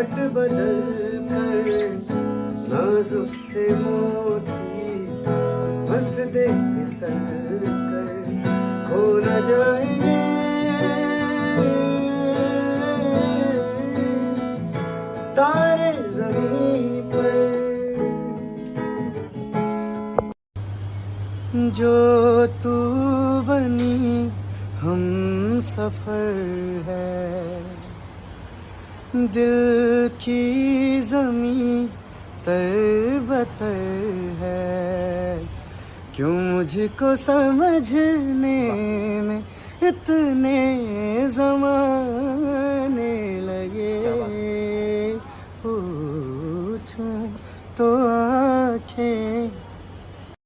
काट बदल कर नाजुक से मोती हंस दे फिसल कर खो न जाए तारे जमीन पर। जो तू बनी हम सफर है, दिल की ज़मीं तरबतर है, क्यों मुझको समझने में इतने ज़माने लगे। पूछूं तो आँखें